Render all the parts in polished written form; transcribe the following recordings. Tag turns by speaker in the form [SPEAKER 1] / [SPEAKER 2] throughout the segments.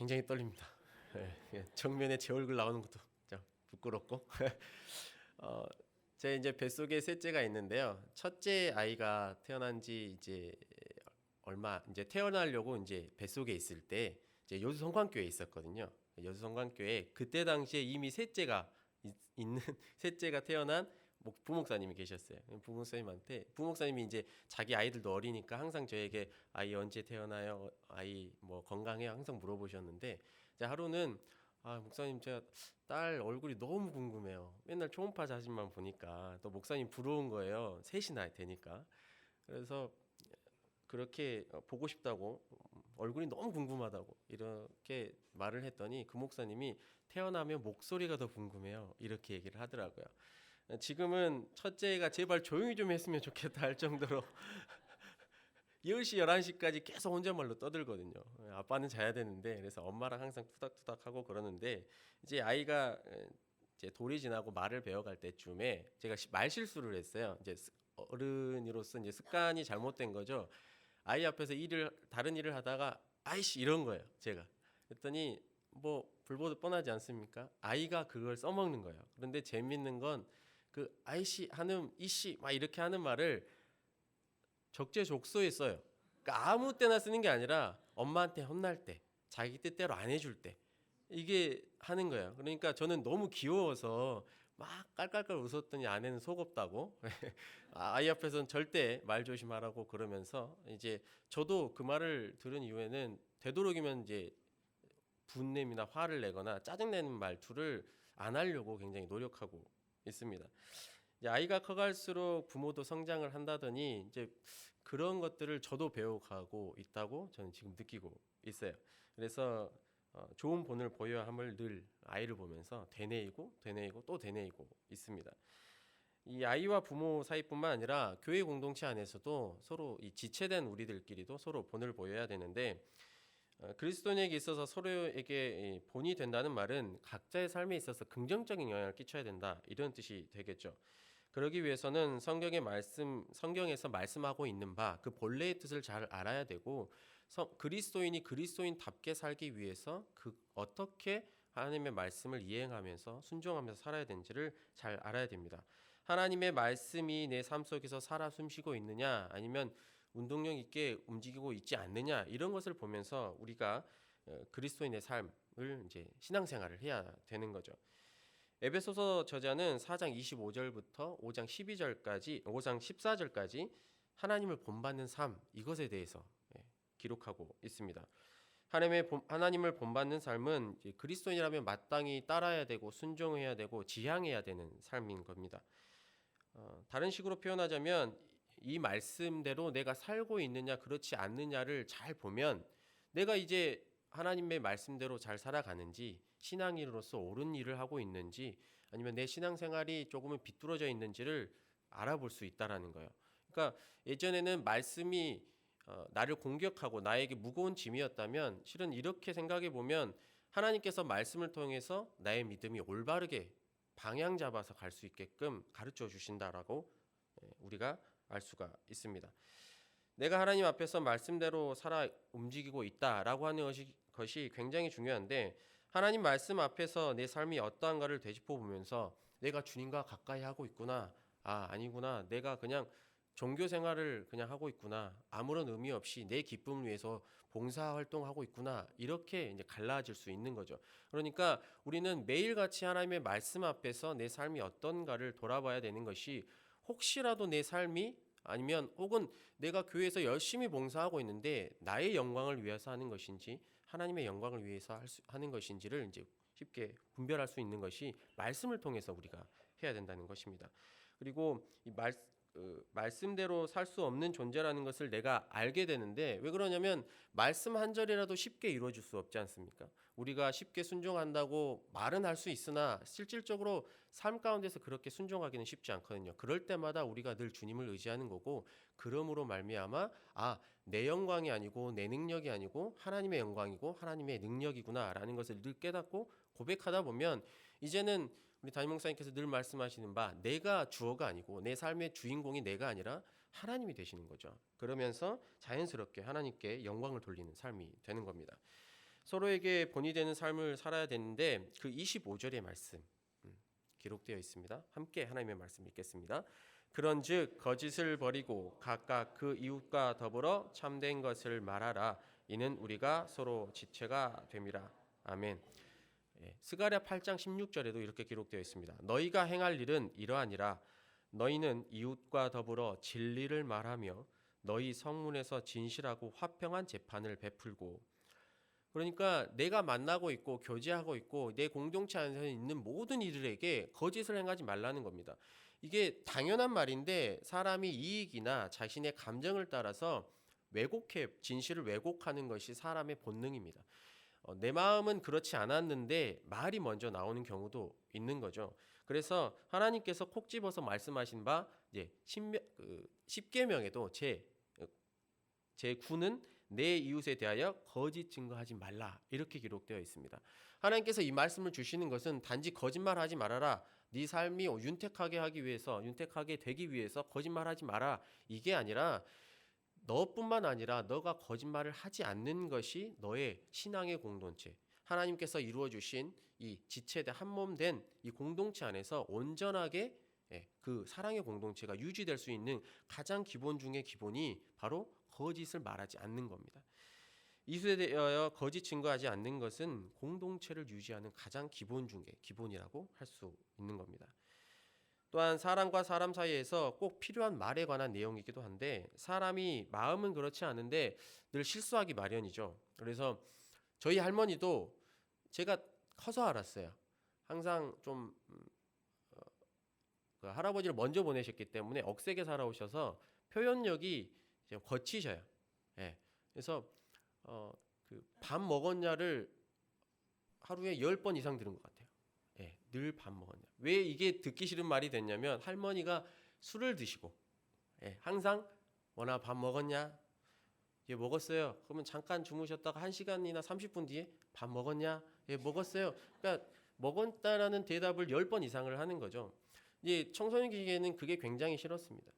[SPEAKER 1] 굉장히 떨립니다. 정면에 제 얼굴 나오는 것도 참 부끄럽고 어, 제 이제 뱃속에 셋째가 있는데요. 첫째 아이가 태어난 지 이제 얼마 이제 태어나려고 이제 뱃속에 있을 때 이제 여수 성관교회에 있었거든요. 여수 성관교회에 그때 당시에 이미 셋째가 있는 셋째가 태어난 부목사님이 계셨어요. 부목사님한테 부목사님이 이제 자기 아이들도 어리니까 항상 저에게 아이 언제 태어나요? 아이 뭐 건강해요? 항상 물어보셨는데 이제 하루는 목사님 제가 딸 얼굴이 너무 궁금해요. 맨날 초음파 사진만 보니까 또 목사님 부러운 거예요. 셋이나 되니까. 그래서 그렇게 보고 싶다고 얼굴이 너무 궁금하다고 이렇게 말을 했더니 그 목사님이 태어나면 목소리가 더 궁금해요. 이렇게 얘기를 하더라고요. 지금은 첫째가 제발 조용히 좀 했으면 좋겠다 할 정도로 10시, 11시까지 계속 혼잣말로 떠들거든요. 아빠는 자야 되는데 그래서 엄마랑 항상 투닥투닥 하고 그러는데 이제 아이가 이제 돌이 지나고 말을 배워갈 때쯤에 제가 말 실수를 했어요. 이제 어른으로서 이제 습관이 잘못된 거죠. 아이 앞에서 다른 일을 하다가 아이씨 이런 거예요. 제가 그랬더니 뭐 불보듯 뻔하지 않습니까? 아이가 그걸 써먹는 거예요. 그런데 재밌는 건 그 아이씨 하는 이씨 막 이렇게 하는 말을 적재적소에 써요. 그러니까 아무 때나 쓰는 게 아니라 엄마한테 혼날 때, 자기 뜻대로 안 해줄 때 이게 하는 거예요. 그러니까 저는 너무 귀여워서 막 깔깔깔 웃었더니 아내는 속없다고 아이 앞에서는 절대 말 조심하라고 그러면서 이제 저도 그 말을 들은 이후에는 되도록이면 이제 분냄이나 화를 내거나 짜증내는 말투를 안 하려고 굉장히 노력하고 있습니다. 이제 아이가 커갈수록 부모도 성장을 한다더니 이제 그런 것들을 저도 배워가고 있다고 저는 지금 느끼고 있어요. 그래서 좋은 본을 보여야 함을 늘 아이를 보면서 되뇌이고 또 되뇌이고 있습니다. 이 아이와 부모 사이뿐만 아니라 교회 공동체 안에서도 서로 이 지체된 우리들끼리도 서로 본을 보여야 되는데 그리스도인에게 있어서 서로에게 본이 된다는 말은 각자의 삶에 있어서 긍정적인 영향을 끼쳐야 된다 이런 뜻이 되겠죠. 그러기 위해서는 성경에서 말씀하고 있는 바 그 본래의 뜻을 잘 알아야 되고 그리스도인이 그리스도인답게 살기 위해서 어떻게 하나님의 말씀을 이행하면서 순종하면서 살아야 되는지를 잘 알아야 됩니다. 하나님의 말씀이 내 삶 속에서 살아 숨쉬고 있느냐 아니면 운동력 있게 움직이고 있지 않느냐 이런 것을 보면서 우리가 그리스도인의 삶을 이제 신앙생활을 해야 되는 거죠. 에베소서 저자는 4장 25절부터 5장 12절까지 5장 14절까지 하나님을 본받는 삶 이것에 대해서 기록하고 있습니다. 하나님을 본받는 삶은 그리스도인이라면 마땅히 따라야 되고 순종해야 되고 지향해야 되는 삶인 겁니다. 다른 식으로 표현하자면 이 말씀대로 내가 살고 있느냐 그렇지 않느냐를 잘 보면 내가 이제 하나님의 말씀대로 잘 살아가는지 신앙인으로서 옳은 일을 하고 있는지 아니면 내 신앙생활이 조금은 비뚤어져 있는지를 알아볼 수 있다라는 거예요. 그러니까 예전에는 말씀이 나를 공격하고 나에게 무거운 짐이었다면 실은 이렇게 생각해 보면 하나님께서 말씀을 통해서 나의 믿음이 올바르게 방향 잡아서 갈 수 있게끔 가르쳐 주신다라고 우리가 알 수가 있습니다. 내가 하나님 앞에서 말씀대로 살아 움직이고 있다라고 하는 것이 굉장히 중요한데 하나님 말씀 앞에서 내 삶이 어떠한가를 되짚어 보면서 내가 주님과 가까이 하고 있구나. 아니구나. 내가 그냥 종교 생활을 그냥 하고 있구나. 아무런 의미 없이 내 기쁨을 위해서 봉사 활동하고 있구나. 이렇게 이제 갈라질 수 있는 거죠. 그러니까 우리는 매일같이 하나님의 말씀 앞에서 내 삶이 어떤가를 돌아봐야 되는 것이 혹시라도 내 삶이 아니면 혹은 내가 교회에서 열심히 봉사하고 있는데 나의 영광을 위해서 하는 것인지 하나님의 영광을 위해서 하는 것인지를 이제 쉽게 분별할 수 있는 것이 말씀을 통해서 우리가 해야 된다는 것입니다. 그리고 이 말씀대로 살 수 없는 존재라는 것을 내가 알게 되는데 왜 그러냐면 말씀 한 절이라도 쉽게 이루어질 수 없지 않습니까? 우리가 쉽게 순종한다고 말은 할 수 있으나 실질적으로 삶 가운데서 그렇게 순종하기는 쉽지 않거든요. 그럴 때마다 우리가 늘 주님을 의지하는 거고 그러므로 말미암아 내 영광이 아니고 내 능력이 아니고 하나님의 영광이고 하나님의 능력이구나라는 것을 늘 깨닫고 고백하다 보면 이제는 우리 담임 목사님께서 늘 말씀하시는 바 내가 주어가 아니고 내 삶의 주인공이 내가 아니라 하나님이 되시는 거죠. 그러면서 자연스럽게 하나님께 영광을 돌리는 삶이 되는 겁니다. 서로에게 본이 되는 삶을 살아야 되는데 그 25절의 말씀 기록되어 있습니다. 함께 하나님의 말씀 읽겠습니다. 그런즉 거짓을 버리고 각각 그 이웃과 더불어 참된 것을 말하라. 이는 우리가 서로 지체가 됨이라. 아멘. 스가랴 8장 16절에도 이렇게 기록되어 있습니다. 너희가 행할 일은 이러하니라. 너희는 이웃과 더불어 진리를 말하며 너희 성문에서 진실하고 화평한 재판을 베풀고. 그러니까 내가 만나고 있고 교제하고 있고 내 공동체 안에서 있는 모든 이들에게 거짓을 행하지 말라는 겁니다. 이게 당연한 말인데 사람이 이익이나 자신의 감정을 따라서 진실을 왜곡하는 것이 사람의 본능입니다. 내 마음은 그렇지 않았는데 말이 먼저 나오는 경우도 있는 거죠. 그래서 하나님께서 콕 집어서 말씀하신 바 이제 10계명에도 제 9는 내 이웃에 대하여 거짓 증거하지 말라 이렇게 기록되어 있습니다. 하나님께서 이 말씀을 주시는 것은 단지 거짓말하지 말아라. 네 삶이 윤택하게 되기 위해서 거짓말하지 마라. 이게 아니라 너뿐만 아니라 너가 거짓말을 하지 않는 것이 너의 신앙의 공동체, 하나님께서 이루어 주신 이 지체된 한몸된 이 공동체 안에서 온전하게 그 사랑의 공동체가 유지될 수 있는 가장 기본 중의 기본이 바로 거짓을 말하지 않는 겁니다. 이웃에 대하여 거짓 증거하지 않는 것은 공동체를 유지하는 가장 기본 중의 기본이라고 할 수 있는 겁니다. 또한 사람과 사람 사이에서 꼭 필요한 말에 관한 내용이기도 한데 사람이 마음은 그렇지 않은데 늘 실수하기 마련이죠. 그래서 저희 할머니도 제가 커서 알았어요. 항상 좀 그 할아버지를 먼저 보내셨기 때문에 억세게 살아오셔서 표현력이 거치셔요. 예. 그래서 그 밥 먹었냐를 하루에 10번 이상 들은 것 같아요. 예, 늘 밥 먹었냐. 왜 이게 듣기 싫은 말이 됐냐면 할머니가 술을 드시고 항상 원아 밥 먹었냐? 예, 먹었어요. 그러면 잠깐 주무셨다가 1시간이나 30분 뒤에 밥 먹었냐? 예, 먹었어요. 그러니까 먹었다라는 대답을 10번 이상을 하는 거죠. 이제 청소년 기기에는 그게 굉장히 싫었습니다.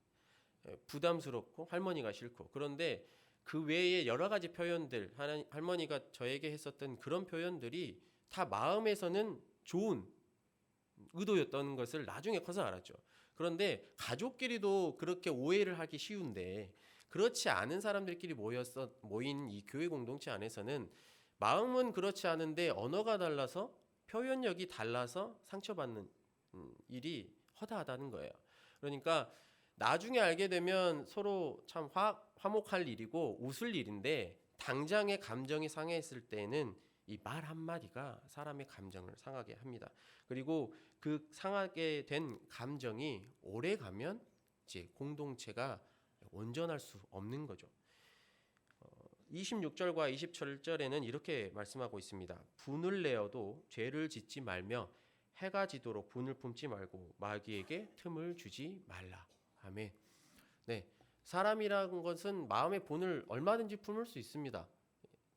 [SPEAKER 1] 부담스럽고 할머니가 싫고. 그런데 그 외에 여러 가지 표현들, 할머니가 저에게 했었던 그런 표현들이 다 마음에서는 좋은 의도였던 것을 나중에 커서 알았죠. 그런데 가족끼리도 그렇게 오해를 하기 쉬운데 그렇지 않은 사람들끼리 모인 이 교회 공동체 안에서는 마음은 그렇지 않은데 언어가 달라서 표현력이 달라서 상처받는 일이 허다하다는 거예요. 그러니까 나중에 알게 되면 서로 참 화목할 일이고 웃을 일인데 당장의 감정이 상해했을 때는 이 말 한마디가 사람의 감정을 상하게 합니다. 그리고 그 상하게 된 감정이 오래 가면 이제 공동체가 온전할 수 없는 거죠. 26절과 27절에는 이렇게 말씀하고 있습니다. 분을 내어도 죄를 짓지 말며 해가 지도록 분을 품지 말고 마귀에게 틈을 주지 말라. 아멘. 네, 사람이라는 것은 마음의 분을 얼마든지 품을 수 있습니다.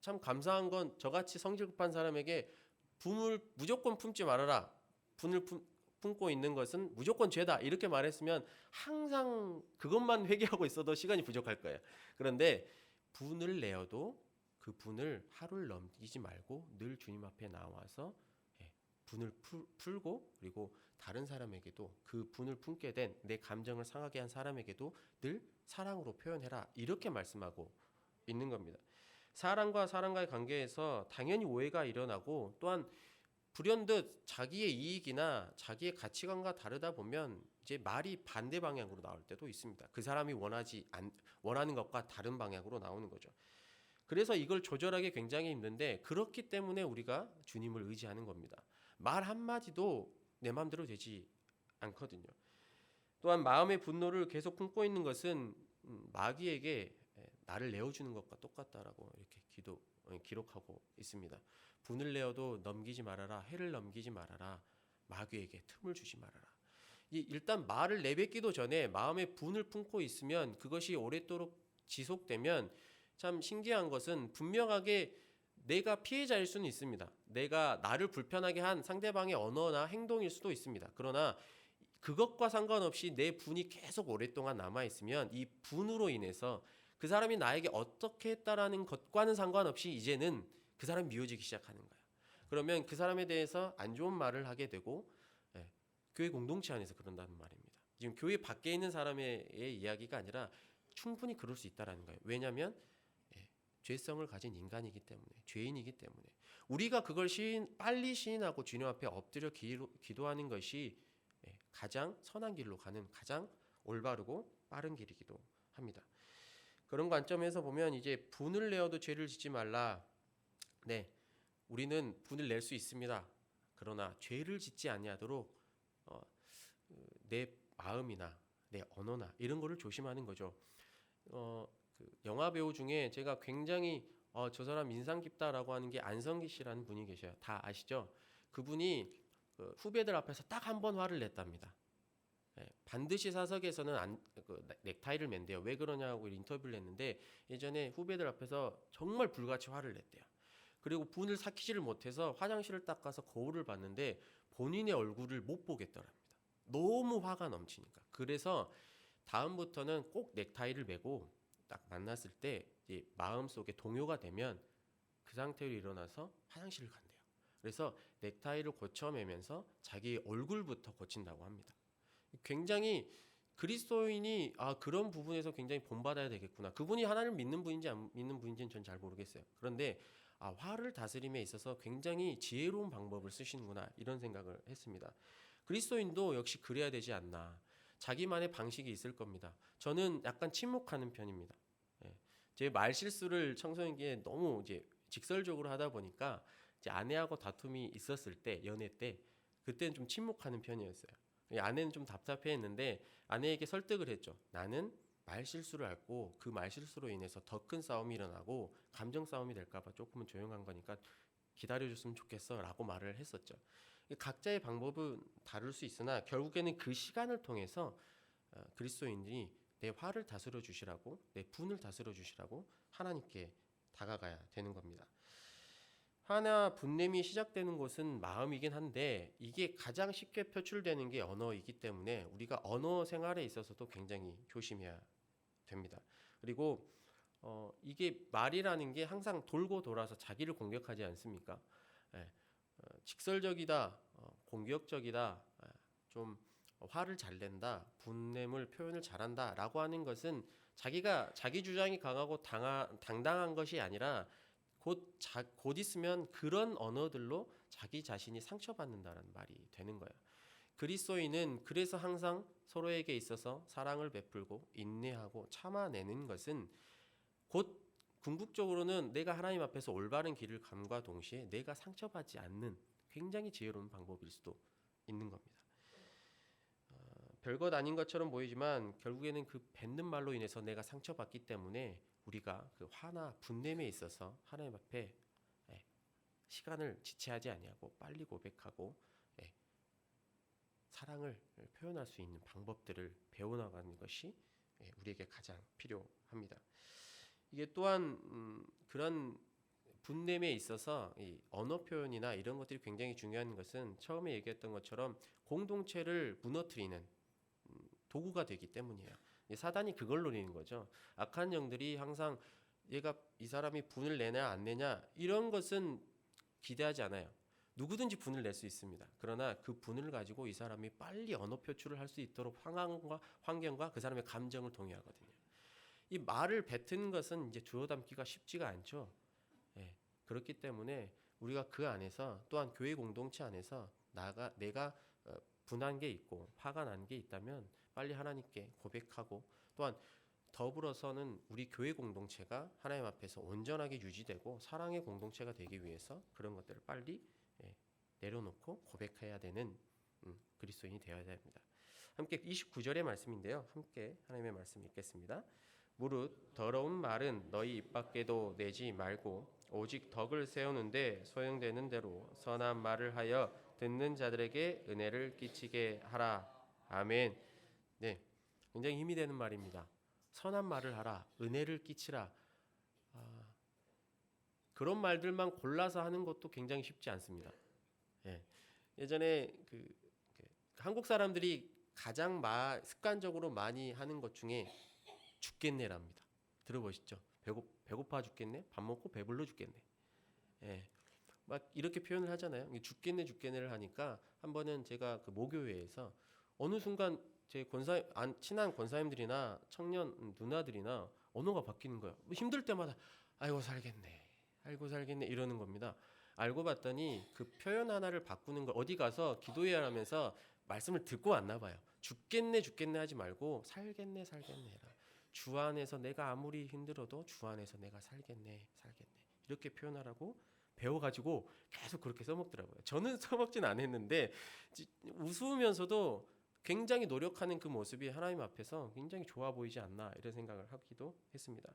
[SPEAKER 1] 참 감사한 건 저같이 성질 급한 사람에게 분을 무조건 품지 말아라. 분을 품고 있는 것은 무조건 죄다. 이렇게 말했으면 항상 그것만 회개하고 있어도 시간이 부족할 거예요. 그런데 분을 내어도 그 분을 하루를 넘기지 말고 늘 주님 앞에 나와서 분을 풀고 그리고 다른 사람에게도 그 분을 품게 된 내 감정을 상하게 한 사람에게도 늘 사랑으로 표현해라. 이렇게 말씀하고 있는 겁니다. 사람과 사람과의 관계에서 당연히 오해가 일어나고 또한 불현듯 자기의 이익이나 자기의 가치관과 다르다 보면 이제 말이 반대 방향으로 나올 때도 있습니다. 그 사람이 원하는 것과 다른 방향으로 나오는 거죠. 그래서 이걸 조절하기 굉장히 힘든데 그렇기 때문에 우리가 주님을 의지하는 겁니다. 말 한마디도 내 마음대로 되지 않거든요. 또한 마음의 분노를 계속 품고 있는 것은 마귀에게 나를 내어주는 것과 똑같다라고 이렇게 기록하고 있습니다. 분을 내어도 넘기지 말아라. 해를 넘기지 말아라. 마귀에게 틈을 주지 말아라. 일단 말을 내뱉기도 전에 마음에 분을 품고 있으면 그것이 오랫도록 지속되면 참 신기한 것은 분명하게 내가 피해자일 수는 있습니다. 내가 나를 불편하게 한 상대방의 언어나 행동일 수도 있습니다. 그러나 그것과 상관없이 내 분이 계속 오랫동안 남아있으면 이 분으로 인해서 그 사람이 나에게 어떻게 했다라는 것과는 상관없이 이제는 그 사람이 미워지기 시작하는 거예요. 그러면 그 사람에 대해서 안 좋은 말을 하게 되고 예, 교회 공동체 안에서 그런다는 말입니다. 지금 교회 밖에 있는 사람의 이야기가 아니라 충분히 그럴 수 있다라는 거예요. 왜냐하면 죄성을 가진 인간이기 때문에, 죄인이기 때문에 우리가 그걸 빨리 시인하고 주님 앞에 엎드려 기도하는 것이 가장 선한 길로 가는 가장 올바르고 빠른 길이기도 합니다. 그런 관점에서 보면 이제 분을 내어도 죄를 짓지 말라. 네, 우리는 분을 낼 수 있습니다. 그러나 죄를 짓지 아니하도록 내 마음이나 내 언어나 이런 거를 조심하는 거죠. 그 영화 배우 중에 제가 굉장히 저 사람 인상 깊다라고 하는 게 안성기 씨라는 분이 계셔요. 다 아시죠? 그분이 그 후배들 앞에서 딱 한 번 화를 냈답니다. 반드시 사석에서는 넥타이를 맨대요. 왜 그러냐고 인터뷰를 했는데 예전에 후배들 앞에서 정말 불같이 화를 냈대요. 그리고 분을 삭히지를 못해서 화장실을 딱 가서 거울을 봤는데 본인의 얼굴을 못 보겠더랍니다. 너무 화가 넘치니까. 그래서 다음부터는 꼭 넥타이를 매고 딱 만났을 때 이제 마음속에 동요가 되면 그 상태로 일어나서 화장실을 간대요. 그래서 넥타이를 고쳐 매면서 자기 얼굴부터 고친다고 합니다. 굉장히 그리스도인이 그런 부분에서 굉장히 본받아야 되겠구나. 그분이 하나님을 믿는 분인지 안 믿는 분인지는 전 잘 모르겠어요. 그런데 화를 다스림에 있어서 굉장히 지혜로운 방법을 쓰시는구나 이런 생각을 했습니다. 그리스도인도 역시 그래야 되지 않나. 자기만의 방식이 있을 겁니다. 저는 약간 침묵하는 편입니다. 제 말 실수를 청소년기에 너무 이제 직설적으로 하다 보니까 이제 아내하고 다툼이 있었을 때 연애 때 그때는 좀 침묵하는 편이었어요. 아내는 좀 답답해했는데 아내에게 설득을 했죠. 나는 말 실수를 했고 그 말 실수로 인해서 더 큰 싸움이 일어나고 감정 싸움이 될까봐 조금은 조용한 거니까 기다려줬으면 좋겠어라고 말을 했었죠. 각자의 방법은 다를 수 있으나 결국에는 그 시간을 통해서 그리스도인들이 내 화를 다스려 주시라고 내 분을 다스려 주시라고 하나님께 다가가야 되는 겁니다. 화나 분냄이 시작되는 곳은 마음이긴 한데 이게 가장 쉽게 표출되는 게 언어이기 때문에 우리가 언어 생활에 있어서도 굉장히 조심해야 됩니다. 그리고 이게 말이라는 게 항상 돌고 돌아서 자기를 공격하지 않습니까? 예, 직설적이다, 공격적이다, 좀 화를 잘 낸다, 분냄을 표현을 잘한다라고 하는 것은 자기가 자기 주장이 강하고 당당한 것이 아니라 곧 있으면 그런 언어들로 자기 자신이 상처받는다는 말이 되는 거예요. 그리스도인은 그래서 항상 서로에게 있어서 사랑을 베풀고 인내하고 참아내는 것은 곧 궁극적으로는 내가 하나님 앞에서 올바른 길을 감과 동시에 내가 상처받지 않는 굉장히 지혜로운 방법일 수도 있는 겁니다. 별것 아닌 것처럼 보이지만 결국에는 그 뱉는 말로 인해서 내가 상처받기 때문에 우리가 그 화나 분냄에 있어서 하나님 앞에 시간을 지체하지 아니하고 빨리 고백하고 사랑을 표현할 수 있는 방법들을 배워나가는 것이 우리에게 가장 필요합니다. 이게 또한 그런 분냄에 있어서 이 언어 표현이나 이런 것들이 굉장히 중요한 것은 처음에 얘기했던 것처럼 공동체를 무너뜨리는 도구가 되기 때문이에요. 사단이 그걸 노리는 거죠. 악한 영들이 항상 이 사람이 분을 내냐 안 내냐 이런 것은 기대하지 않아요. 누구든지 분을 낼 수 있습니다. 그러나 그 분을 가지고 이 사람이 빨리 언어 표출을 할 수 있도록 환경과 그 사람의 감정을 동의하거든요. 이 말을 뱉는 것은 이제 주워 담기가 쉽지가 않죠. 그렇기 때문에 우리가 그 안에서 또한 교회 공동체 안에서 내가 분한 게 있고 화가 난 게 있다면 빨리 하나님께 고백하고 또한 더불어서는 우리 교회 공동체가 하나님 앞에서 온전하게 유지되고 사랑의 공동체가 되기 위해서 그런 것들을 빨리 내려놓고 고백해야 되는 그리스도인이 되어야 됩니다. 함께 29절의 말씀인데요. 함께 하나님의 말씀 읽겠습니다. 무릇 더러운 말은 너희 입 밖에도 내지 말고 오직 덕을 세우는데 소용되는 대로 선한 말을 하여 듣는 자들에게 은혜를 끼치게 하라. 아멘. 네, 굉장히 힘이 되는 말입니다. 선한 말을 하라. 은혜를 끼치라. 그런 말들만 골라서 하는 것도 굉장히 쉽지 않습니다. 예전에 한국 사람들이 가장 습관적으로 많이 하는 것 중에 죽겠네랍니다. 들어보셨죠? 배고파 죽겠네. 밥 먹고 배불러 죽겠네. 예. 막 이렇게 표현을 하잖아요. 죽겠네 죽겠네를 하니까 한 번은 제가 그 모교회에서 어느 순간 제 친한 권사님들이나 청년 누나들이나 언어가 바뀌는 거예요. 뭐 힘들 때마다 아이고 살겠네, 아이고 살겠네 이러는 겁니다. 알고 봤더니 그 표현 하나를 바꾸는 걸 어디 가서 기도해야 하면서 말씀을 듣고 왔나 봐요. 죽겠네 죽겠네 하지 말고 살겠네 살겠네 해라. 주 안에서 내가 아무리 힘들어도 주 안에서 내가 살겠네 살겠네 이렇게 표현하라고 배워가지고 계속 그렇게 써먹더라고요. 저는 써먹진 않았는데 웃으면서도 굉장히 노력하는 그 모습이 하나님 앞에서 굉장히 좋아 보이지 않나 이런 생각을 하기도 했습니다.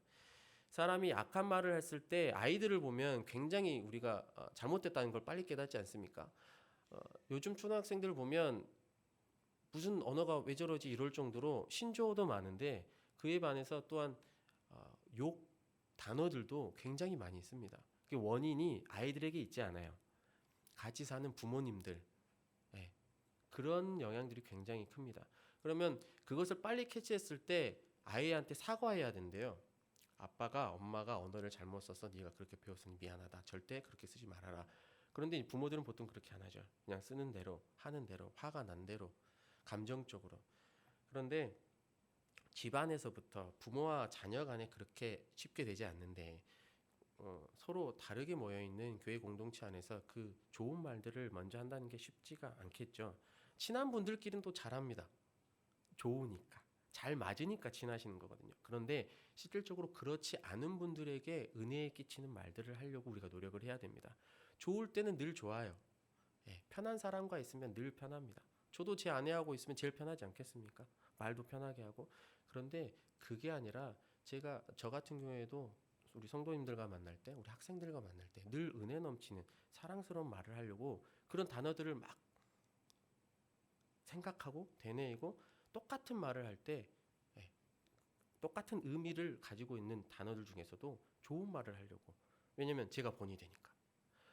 [SPEAKER 1] 사람이 악한 말을 했을 때 아이들을 보면 굉장히 우리가 잘못됐다는 걸 빨리 깨닫지 않습니까? 요즘 초등학생들 보면 무슨 언어가 왜 저러지 이럴 정도로 신조어도 많은데 그에 반해서 또한 욕 단어들도 굉장히 많이 있습니다. 그 원인이 아이들에게 있지 않아요. 같이 사는 부모님들, 예, 그런 영향들이 굉장히 큽니다. 그러면 그것을 빨리 캐치했을 때 아이한테 사과해야 된대요. 아빠가 엄마가 언어를 잘못 써서 네가 그렇게 배웠으니 미안하다. 절대 그렇게 쓰지 말아라. 그런데 부모들은 보통 그렇게 안 하죠. 그냥 쓰는 대로 하는 대로 화가 난 대로 감정적으로. 그런데 집안에서부터 부모와 자녀 간에 그렇게 쉽게 되지 않는데 서로 다르게 모여 있는 교회 공동체 안에서 그 좋은 말들을 먼저 한다는 게 쉽지가 않겠죠. 친한 분들끼리는 또 잘합니다. 좋으니까. 잘 맞으니까 친하시는 거거든요. 그런데 실질적으로 그렇지 않은 분들에게 은혜에 끼치는 말들을 하려고 우리가 노력을 해야 됩니다. 좋을 때는 늘 좋아요. 예, 편한 사람과 있으면 늘 편합니다. 저도 제 아내하고 있으면 제일 편하지 않겠습니까? 말도 편하게 하고. 그런데 그게 아니라 저 같은 경우에도 우리 성도님들과 만날 때, 우리 학생들과 만날 때 늘 은혜 넘치는 사랑스러운 말을 하려고 그런 단어들을 막 생각하고 되뇌이고 똑같은 말을 할 때 똑같은 의미를 가지고 있는 단어들 중에서도 좋은 말을 하려고. 왜냐면 제가 본이 되니까.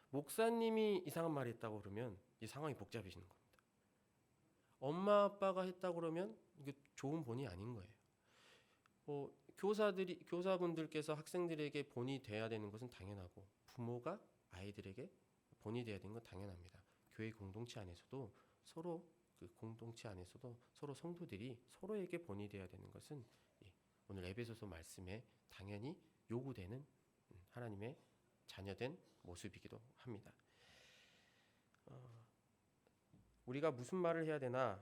[SPEAKER 1] 목사님이 이상한 말 했다고 그러면 이 상황이 복잡해지는 겁니다. 엄마 아빠가 했다고 그러면 이게 좋은 본이 아닌 거예요. 교사분들께서 학생들에게 본이 돼야 되는 것은 당연하고 부모가 아이들에게 본이 돼야 되는 건 당연합니다. 교회 공동체 안에서도 서로 그 공동체 안에서도 서로 성도들이 서로에게 본이 돼야 되는 것은 오늘 에베소서 말씀에 당연히 요구되는 하나님의 자녀된 모습이기도 합니다. 우리가 무슨 말을 해야 되나?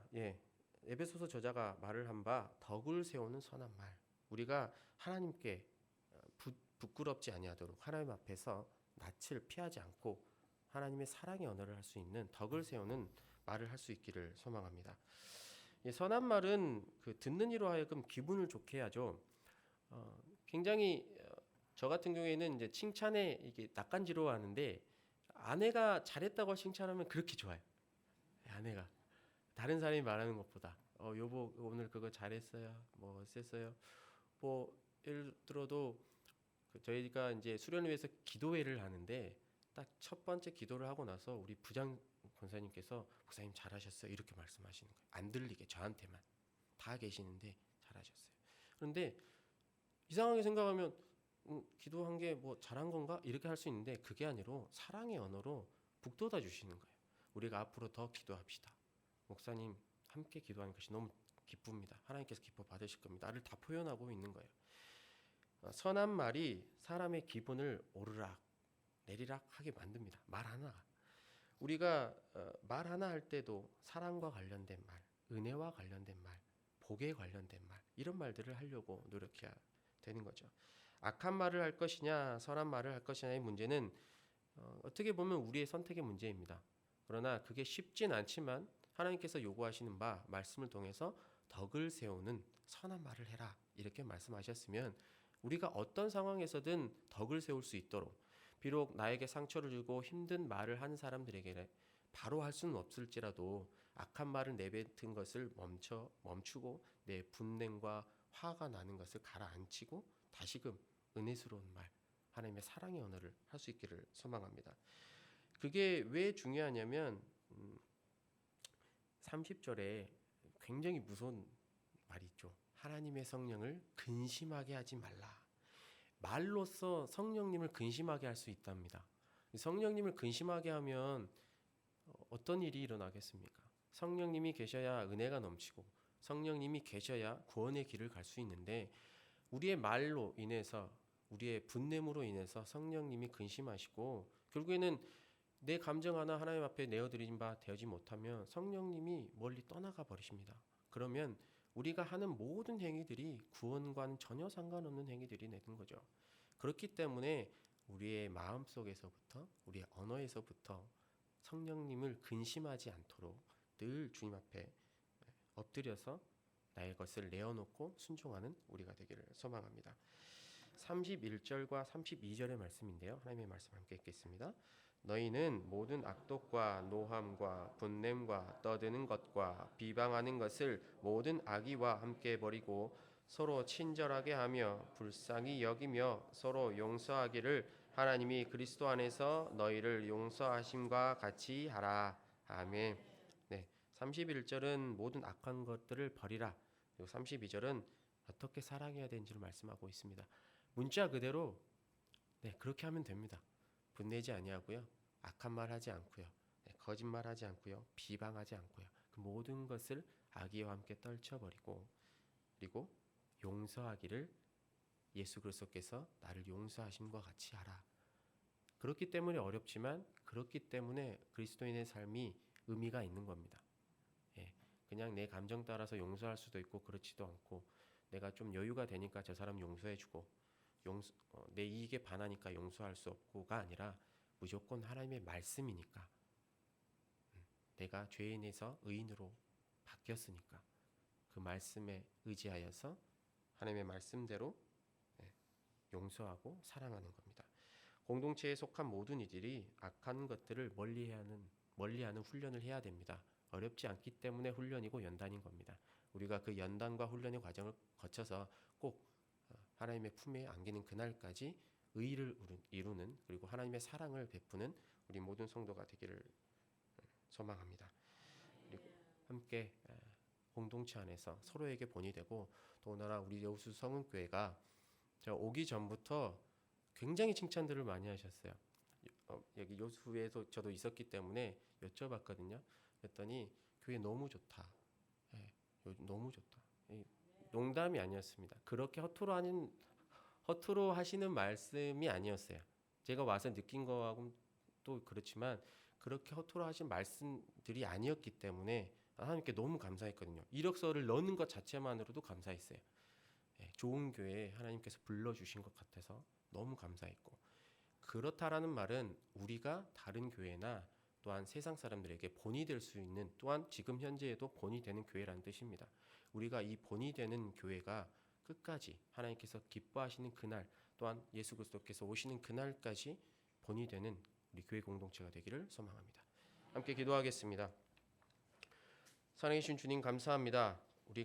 [SPEAKER 1] 에베소서 저자가 말을 한 바 덕을 세우는 선한 말. 우리가 하나님께 부끄럽지 아니하도록 하나님 앞에서 낯을 피하지 않고 하나님의 사랑의 언어를 할 수 있는 덕을 세우는 말을 할 수 있기를 소망합니다. 선한 말은 그 듣는 이로 하여금 기분을 좋게 하죠. 굉장히 저 같은 경우에는 이제 칭찬에 이게 낯간지러워하는데 아내가 잘했다고 칭찬하면 그렇게 좋아요. 아내가 다른 사람이 말하는 것보다 여보 오늘 그거 잘했어요. 뭐 어땠어요? 뭐 예를 들어도 저희가 이제 수련을 위해서 기도회를 하는데 딱 첫 번째 기도를 하고 나서 우리 부장 권사님께서 목사님 잘하셨어요 이렇게 말씀하시는 거예요. 안 들리게 저한테만 다 계시는데 잘하셨어요. 그런데 이상하게 생각하면 기도한 게 뭐 잘한 건가 이렇게 할 수 있는데 그게 아니라 사랑의 언어로 북돋아 주시는 거예요. 우리가 앞으로 더 기도합시다. 목사님 함께 기도하는 것이 너무 기쁩니다. 하나님께서 기뻐 받으실 겁니다. 나를 다 표현하고 있는 거예요. 선한 말이 사람의 기분을 오르락 내리락 하게 만듭니다. 말 하나가. 우리가 말 하나 할 때도 사랑과 관련된 말, 은혜와 관련된 말, 복에 관련된 말 이런 말들을 하려고 노력해야 되는 거죠. 악한 말을 할 것이냐 선한 말을 할 것이냐의 문제는 어떻게 보면 우리의 선택의 문제입니다. 그러나 그게 쉽진 않지만 하나님께서 요구하시는 바 말씀을 통해서 덕을 세우는 선한 말을 해라 이렇게 말씀하셨으면 우리가 어떤 상황에서든 덕을 세울 수 있도록 비록 나에게 상처를 주고 힘든 말을 한 사람들에게 바로 할 수는 없을지라도 악한 말을 내뱉은 것을 멈추고 내 분냄과 화가 나는 것을 가라앉히고 다시금 은혜스러운 말 하나님의 사랑의 언어를 할 수 있기를 소망합니다. 그게 왜 중요하냐면 30절에 굉장히 무서운 말이 있죠. 하나님의 성령을 근심하게 하지 말라. 말로써 성령님을 근심하게 할 수 있답니다. 성령님을 근심하게 하면 어떤 일이 일어나겠습니까? 성령님이 계셔야 은혜가 넘치고 성령님이 계셔야 구원의 길을 갈 수 있는데 우리의 말로 인해서 우리의 분냄으로 인해서 성령님이 근심하시고 결국에는 내 감정 하나 하나님 앞에 내어드린 바 되지 못하면 성령님이 멀리 떠나가 버리십니다. 그러면 우리가 하는 모든 행위들이 구원과는 전혀 상관없는 행위들이 되는 거죠. 그렇기 때문에 우리의 마음속에서부터 우리의 언어에서부터 성령님을 근심하지 않도록 늘 주님 앞에 엎드려서 나의 것을 내어놓고 순종하는 우리가 되기를 소망합니다. 31절과 32절의 말씀인데요. 하나님의 말씀 함께 읽겠습니다. 너희는 모든 악독과 노함과 분냄과 떠드는 것과 비방하는 것을 모든 악의와 함께 버리고 서로 친절하게 하며 불쌍히 여기며 서로 용서하기를 하나님이 그리스도 안에서 너희를 용서하심과 같이 하라. 아멘. 네, 31절은 모든 악한 것들을 버리라. 그리고 32절은 어떻게 사랑해야 되는지를 말씀하고 있습니다. 문자 그대로 그렇게 하면 됩니다. 분내지 아니하고요. 악한 말 하지 않고요. 거짓말 하지 않고요. 비방하지 않고요. 그 모든 것을 악의와 함께 떨쳐버리고 그리고 용서하기를 예수 그리스도께서 나를 용서하심과 같이 하라. 그렇기 때문에 어렵지만 그렇기 때문에 그리스도인의 삶이 의미가 있는 겁니다. 그냥 내 감정 따라서 용서할 수도 있고 그렇지도 않고 내가 좀 여유가 되니까 저 사람 용서해주고 내 이익에 반하니까 용서할 수 없고가 아니라 무조건 하나님의 말씀이니까 내가 죄인에서 의인으로 바뀌었으니까 그 말씀에 의지하여서 하나님의 말씀대로 용서하고 사랑하는 겁니다. 공동체에 속한 모든 이들이 악한 것들을 멀리하는 훈련을 해야 됩니다. 어렵지 않기 때문에 훈련이고 연단인 겁니다. 우리가 그 연단과 훈련의 과정을 거쳐서 꼭 하나님의 품에 안기는 그날까지 의를 이루는 그리고 하나님의 사랑을 베푸는 우리 모든 성도가 되기를 소망합니다. 그리고 함께 공동체 안에서 서로에게 본이 되고 더군다나 우리 여우수 성은교회가 제가 오기 전부터 굉장히 칭찬들을 많이 하셨어요. 여기 여수에서 저도 있었기 때문에 여쭤봤거든요. 그랬더니 교회 너무 좋다. 너무 좋다. 농담이 아니었습니다. 그렇게 허투루 하시는 말씀이 아니었어요. 제가 와서 느낀 거하고 또 그렇지만 그렇게 허투루 하신 말씀들이 아니었기 때문에 하나님께 너무 감사했거든요. 이력서를 넣는 것 자체만으로도 감사했어요. 좋은 교회에 하나님께서 불러주신 것 같아서 너무 감사했고 그렇다라는 말은 우리가 다른 교회나 또한 세상 사람들에게 본이 될 수 있는 또한 지금 현재에도 본이 되는 교회라는 뜻입니다. 우리가 이 본이 되는 교회가 끝까지 하나님께서 기뻐하시는 그날 또한 예수 그리스도께서 오시는 그날까지 본이 되는 우리 교회 공동체가 되기를 소망합니다. 함께 기도하겠습니다. 살아계신 주님 감사합니다.